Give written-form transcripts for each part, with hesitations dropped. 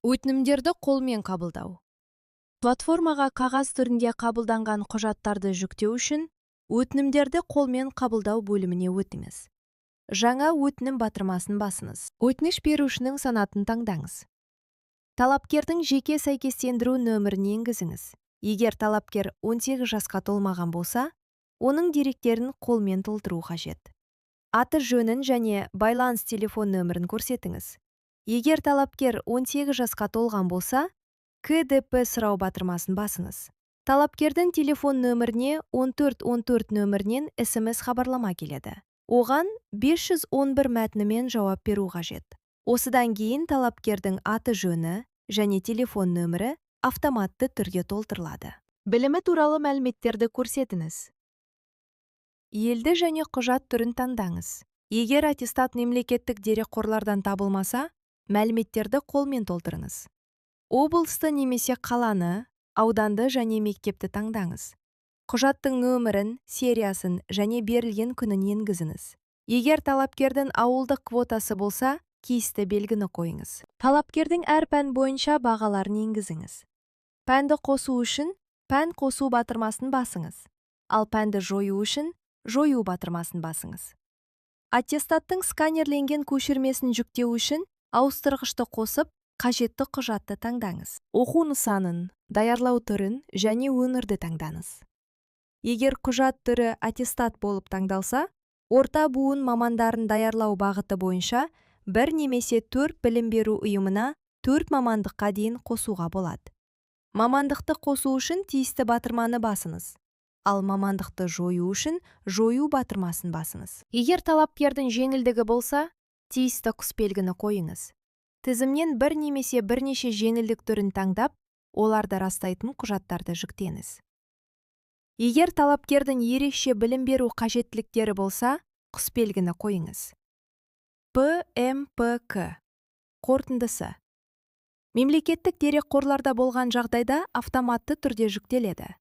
Өтінімдерді қолмен қабылдау. Платформаға қағаз түрінде қабылданған құжаттарды жүктеу үшін өтінімдерді қолмен қабылдау бөліміне өтіңіз. Жаңа өтінім батырмасын басыңыз. Өтініш берушінің санатын таңдаңыз. Талапкердің жеке сәйкестендіру нөмірін енгізіңіз. Егер талапкер 18 жасқа толмаған болса, оның деректерін қолмен толтыру қажет. Аты жөнін және байланыс телефон нөмірін көрсетіңіз. Егер талапкер 18 жасқа толған болса, КДП сұрау батырмасын басыңыз. Талапкердің телефон нөміріне 1414 нөмірінен SMS хабарлама келеді. Оған 511 мәтінімен жауап беру қажет. Осыдан кейін талапкердің аты жөні және телефон нөмірі автоматты түрге толтырылады. Білімі туралы мәліметтерді көрсетіңіз. Елді және құжат түрін таңдаңыз. Егер аттестат мемлекеттік дерекқорлардан табылмаса, мәліметтерді қолмен толтырыңыз. Облысты немесе қаланы, ауданды және мектепті таңдаңыз. Құжаттың нөмірін, сериясын және берілген күнін енгізіңіз. Егер талапкердің ауылдық квотасы болса, тиісті белгіні қойыңыз. Талапкердің әр пән бойынша бағаларын енгізіңіз. Пәнді қосу үшін пән қосу батырмасын басыңыз. Ал пәнді жою үшін жою батырмасын басыңыз. Аттестаттың сканерленген көшірмесін жүктеу үшін ауыстырғышты қосып, қажетті құжатты таңдаңыз. Оқу нысанын, даярлау түрін және өңірді таңдаңыз. Егер құжат түрі аттестат болып таңдалса, орта буын мамандарын даярлау бағыты бойынша бір немесе 4 білім беру ұйымына 4 мамандыққа дейін қосуға болады. Мамандықты қосу үшін тиісті батырманы басыңыз. Ал мамандықты жою үшін жою батырмасын басыңыз. Егер талапкердің жеңілдігі болса, тиісті құсбелгіні қойыңыз. Тізімнен бір немесе бірнеше жеңілдік түрін таңдап, оларды растайтын құжаттарды жүктеңіз. Егер талапкердің ерекше білім беру қажеттіліктері болса, құсбелгіні қойыңыз. ПМПК. Қорытындысы. Мемлекеттік дерекқорларда болған жағдайда автоматты түрде жүктеледі.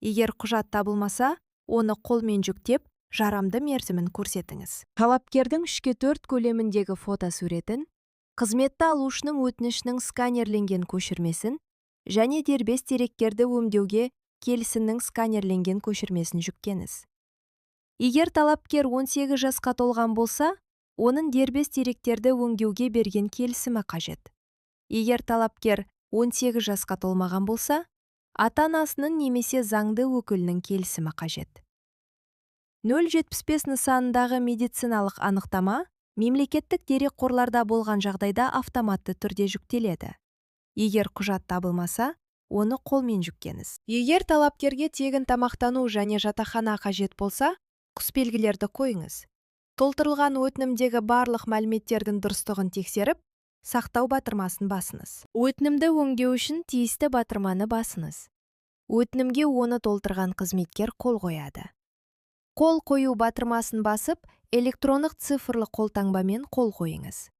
Егер құжат табылмаса, оны қолмен жүктеп, жарамды мерзімін көрсетіңіз. Талапкердің 3/4 көлеміндегі фотосуретін, қызметті алушының өтінішінің сканерленген көшірмесін және дербес деректерді өңдеуге келісімнің сканерленген көшірмесін жүктеңіз. Егер талапкер 18 жасқа толған болса, оның дербес деректерді өңдеуге берген келісімі қажет. Егер талапкер 18 жасқа толмаған болса, ата-анасының немесе заңды өкілінің келісімі қажет. 075 нысанындағы медициналық анықтама мемлекеттік дерекқорларда болған жағдайда автоматты түрде жүктеледі. Егер құжат табылмаса, оны қолмен жүктеңіз. Егер талапкерге тегін тамақтану және жатақхана қажет болса, құсбелгілерді қойыңыз. Толтырылған өтінімдегі барлық мәліметтердің дұрыстығын тексеріп, сақтау батырмасын басыңыз. Өтінімді өңдеу үшін тиісті батырманы басыңыз. Өтінімге оны толтырған қызметкер қол қояды. Қол қою батырмасын басып, электрондық цифрлы қолтаңбамен қол қойыңыз.